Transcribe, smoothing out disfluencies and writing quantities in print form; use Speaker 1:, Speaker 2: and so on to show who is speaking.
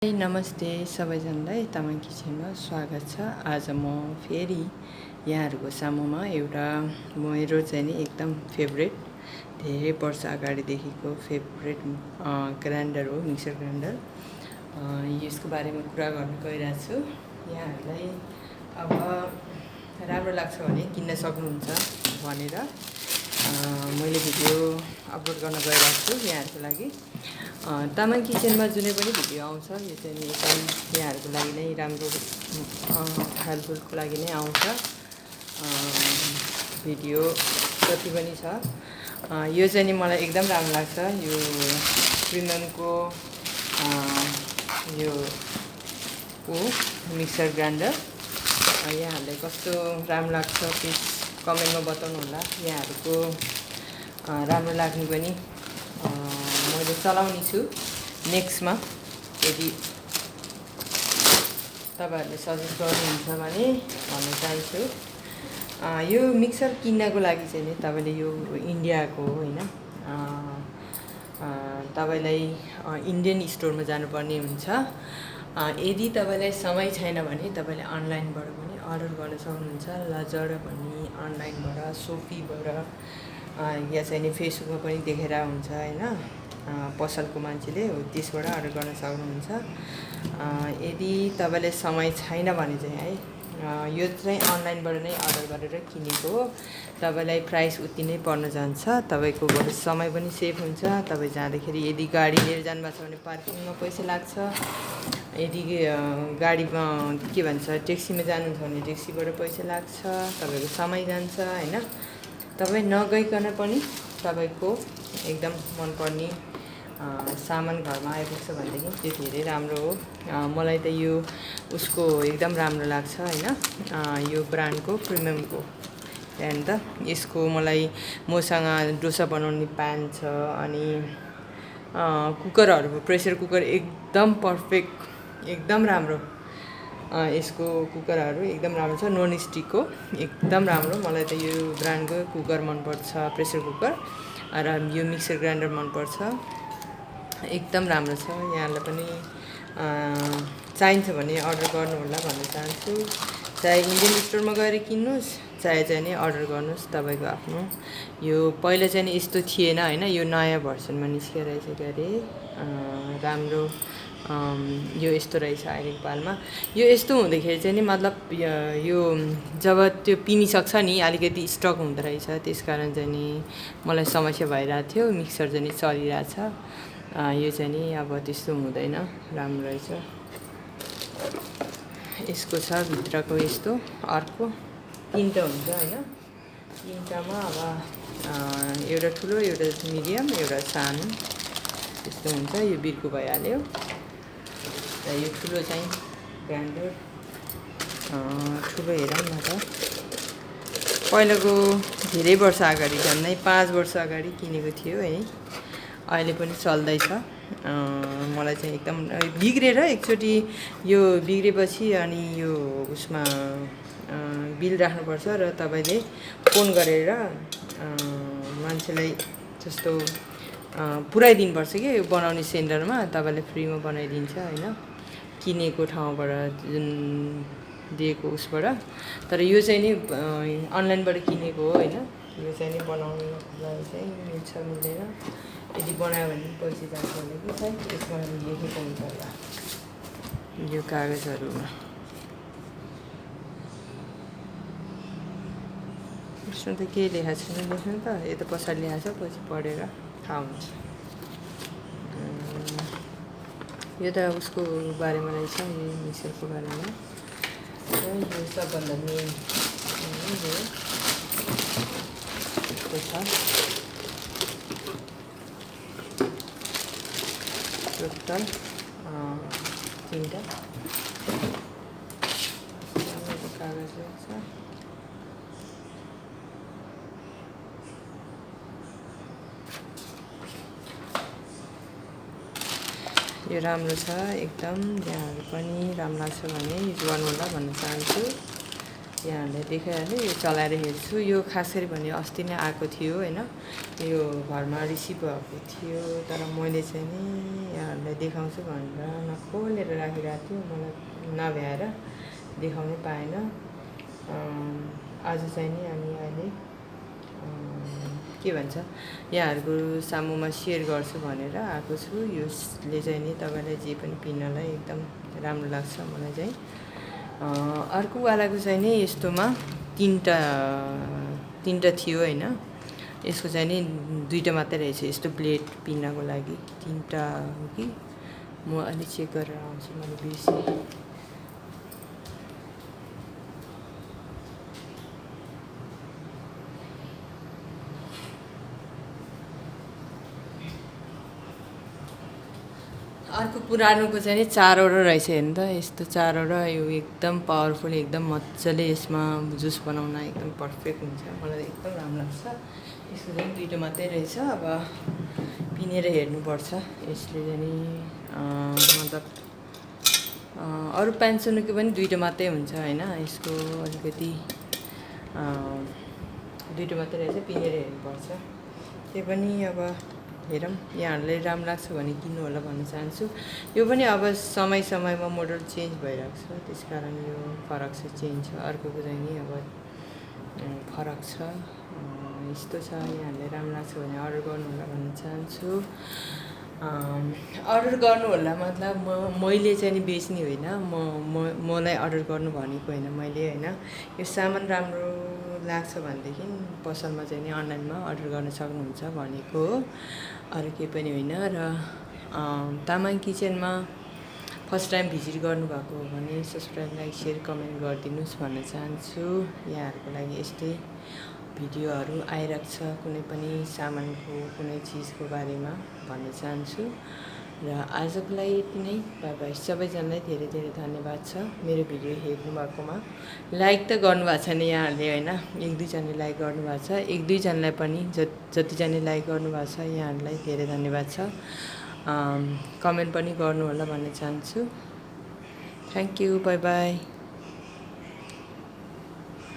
Speaker 1: नमस्ते सबैजनालाई तामाङ किचनमा स्वागत छ। आज म फेरि यहाँहरूको सामुमा एउटा मेरो चाहिँ नि एकदम फेभरेट धेरै वर्ष अगाडिदेखिको फेभरेट ग्राइन्डर हो, मिक्सर ग्राइन्डर। यसको बारेमा कुरा गर्न गइरहेको छु। यहाँहरूलाई अब राम्रो लाग्छ भने किन्न सक्नुहुन्छ भनेर मैले भिडियो अपलोड गर्न गइरहेको छु यहाँहरूको लागि। तामाङ किचनमा जुनै पनि भिडियो आउँछ यो चाहिँ नि एकदम यहाँहरूको लागि नै राम्रो हेल्पफुलको लागि नै आउँछ। भिडियो जति पनि छ यो चाहिँ नि मलाई एकदम राम्रो लाग्छ। यो प्रिमियमको यो मिक्सर ग्राइन्डर यहाँहरूलाई कस्तो राम्रो लाग्छ प्लिज कमेन्टमा बताउनु होला। यहाँहरूको राम्रो लाग्ने पनि मैले चलाउने छु नेक्स्टमा। यदि तपाईहरुले सजेस्ट गर्नुहुन्छ भने भन्न चाहन्छु यो मिक्सर किन्नको लागि चाहिँ नि तपाईले यो इन्डियाको हैन तपाईलाई इन्डियन स्टोरमा जानुपर्ने हुन्छ। यदि तपाईलाई समय छैन भने तपाईले अनलाइनबाट पनि अर्डर गर्न सक्नुहुन्छ। लजर भन्ने अनलाइनबाट, सोफीबाट या चाहिँ नि फेसबुकमा पनि देखेर हुन्छ हैन, पसलको मान्छेले हो त्यसबाट अर्डर गर्न सक्नुहुन्छ। यदि तपाईलाई समय छैन भने चाहिँ है यो चाहिँ अनलाइनबाट नै अर्डर गरेर किनेको हो। तपाईलाई प्राइस उति नै पर्न जान्छ। तपाईको बरु समय पनि सेभ हुन्छ। तपाई जाँदाखेरि यदि गाडी लिएर जानुभएको छ भने पार्किङमा पैसा लाग्छ। यदि गाडीमा के भन्छ ट्याक्सीमा जानुहुन्छ भने ट्याक्सीबाट पैसा लाग्छ। तपाईको समय जान्छ हैन। तपाई नगइकन पनि तपाईको एकदम मनपर्ने सामान घरमा आइपुग्छ भनेदेखि त्यो धेरै राम्रो हो। मलाई त यो उसको एकदम राम्रो लाग्छ हैन, यो ब्रान्डको प्रिमियमको। त्यहाँदेखि त यसको मलाई मसँग डोसा बनाउने प्यान छ अनि कुकरहरू, प्रेसर कुकर एकदम पर्फेक्ट, एकदम राम्रो। यसको कुकरहरू एकदम राम्रो छ, नन स्टिकको एकदम राम्रो। मलाई त यो ब्रान्डको कुकर मनपर्छ, प्रेसर कुकर। र यो मिक्सर ग्राइन्डर मनपर्छ, एकदम राम्रो छ। यहाँलाई पनि चाहिन्छ भने अर्डर गर्नु होला भन्न चाहन्छु। चाहे इन्डियन स्टोरमा गएर किन्नुस्, चाहे चाहिँ नि अर्डर गर्नुस् तपाईको आफ्नो। यो पहिला चाहिँ नि यस्तो थिएन हैन, यो नयाँ भर्सनमा निस्केर रहेछ के अरे राम्रो। यो यस्तो रहेछ अहिलेको पालमा। यो यस्तो हुँदाखेरि चाहिँ नि मतलब यो जब त्यो पिनिसक्छ नि अलिकति स्टक हुँदो रहेछ। त्यसकारण चाहिँ नि मलाई समस्या भइरहेको थियो। मिक्सर चाहिँ नि चलिरहेछ। यो चाहिँ नि अब त्यस्तो हुँदैन, राम्रो रहेछ। यसको छ भित्रको यस्तो अर्को तीनटा हुन्छ हैन। तीनटामा अब एउटा ठुलो, एउटा मिडियम, एउटा सानो त्यस्तो हुन्छ। यो बिर्को भइहाल्यो। र यो ठुलो चाहिँ ग्राइन्डर ठुलो हेरौँ न त। पहिलाको धेरै वर्ष अगाडि, झन्डै 5 वर्ष अगाडि किनेको थियो है। अहिले पनि चल्दैछ। मलाई चाहिँ एकदम बिग्रेर एकचोटि यो बिग्रेपछि अनि यो उसमा बिल राख्नुपर्छ र तपाईले फोन गरेर मान्छेलाई जस्तो पुर्याइदिनुपर्छ कि यो बनाउने सेन्टरमा। तपाईले फ्रीमा बनाइदिन्छ हैन, किनेको ठाउँबाट जुन दिएको उसबाट। तर यो चाहिँ नि अनलाइनबाट किनेको हो हैन। यो चाहिँ नि बनाउनुको लागि चाहिँ मिल्छ मिल्दैन, यदि बनायो भने पैसा जान्छ भनेको चाहिँ यसमा लेखेको हुन्छ होला यो कागजहरूमा। यसमा त के लेखा छैन, लेख्नु त यो त पछाडि लेखा छ, पछि पढेर थाहा हुन्छ। यो त उसको बारेमा रहेछ, यो मिक्सरको बारेमा। र यो सबभन्दा मेन यो छ टोटल 3टा कागज रहेछ। यो राम्रो छ एकदम। यहाँहरू पनि राम्रो लाग्छ भने युज गर्नु होला भन्न चाहन्छु। यहाँहरूले देखाइहाल्यो यो चलाएर हेर्छु यो खास गरी भने अस्ति नै आएको थियो होइन यो घरमा रिसिभ भएको थियो तर मैले चाहिँ नि यहाँहरूलाई देखाउँछु भनेर नखोलेर राखिरहेको थियो मलाई नभ्याएर देखाउनु पाएन आज चाहिँ नि अनि अहिले के भन्छ यहाँहरूको सामुमा सेयर गर्छु भनेर आएको छु यसले चाहिँ नि तपाईँलाई जे पनि पिन्नलाई एकदम राम्रो लाग्छ मलाई चाहिँ अर्कोवालाको चाहिँ नि यस्तोमा तिनवटा थियो होइन यसको चाहिँ नि दुईवटा मात्रै रहेछ यस्तो ब्लेड पिन्नको लागि तिनवटा हो कि म अलि चेक गरेर आउँछु मैले बिर्सेँ अर्को पुरानोको चाहिँ नि 4वटा रहेछ हेर्नु त यस्तो 4वटा यो एकदम पावरफुल एकदम मजाले यसमा जुस बनाउन एकदम पर्फेक्ट हुन्छ मलाई एकदम राम्रो लाग्छ यसको चाहिँ 2टा मात्रै रहेछ अब पिनेर हेर्नुपर्छ यसले चाहिँ नि मतलब अरू पेन्सनको पनि 2टा मात्रै हुन्छ होइन यसको अलिकति 2टा मात्रै रहेछ पिनेर हेर्नुपर्छ त्यही पनि अब हेरौँ यहाँहरूलाई राम्रो लाग्छ भने किन्नु होला भन्न चाहन्छु यो पनि अब समय समयमा मोडल चेन्ज भइरहेको छ त्यस कारण यो फरक छ चेन्ज छ अर्कोको चाहिँ नि अब फरक छ यस्तो छ यहाँहरूलाई राम्रो लाग्छ भने अर्डर गर्नु होला भन्न चाहन्छु अर्डर गर्नु होला मतलब मैले चाहिँ नि बेच्ने होइन मलाई अर्डर गर्नु भनेको होइन मैले होइन यो सामान राम्रो लाग्छ भनेदेखि पसलमा चाहिँ नि अनलाइनमा अर्डर गर्न सक्नुहुन्छ भनेको हो अरू केही पनि होइन र तामाङ किचनमा फर्स्ट टाइम भिजिट गर्नुभएको हो भने सब्सक्राइब लाइक सेयर कमेन्ट गरिदिनुहोस् भन्न चाहन्छु यहाँहरूको लागि यस्तै भिडियोहरू आइरहेको छ कुनै पनि सामानको कुनै चिजको बारेमा भन्न चाहन्छु र आजको लागि यति नै बाई बाई सबैजनालाई धेरै धेरै धन्यवाद छ मेरो भिडियो हेर्नु भएकोमा लाइक त गर्नुभएको छैन यहाँहरूले होइन 1-2जनाले लाइक गर्नुभएको छ 1-2जनालाई पनि जतिजनाले लाइक गर्नुभएको छ यहाँहरूलाई धेरै धन्यवाद छ कमेन्ट पनि गर्नु होला भन्न चाहन्छु थ्याङ्क यू बाई बाई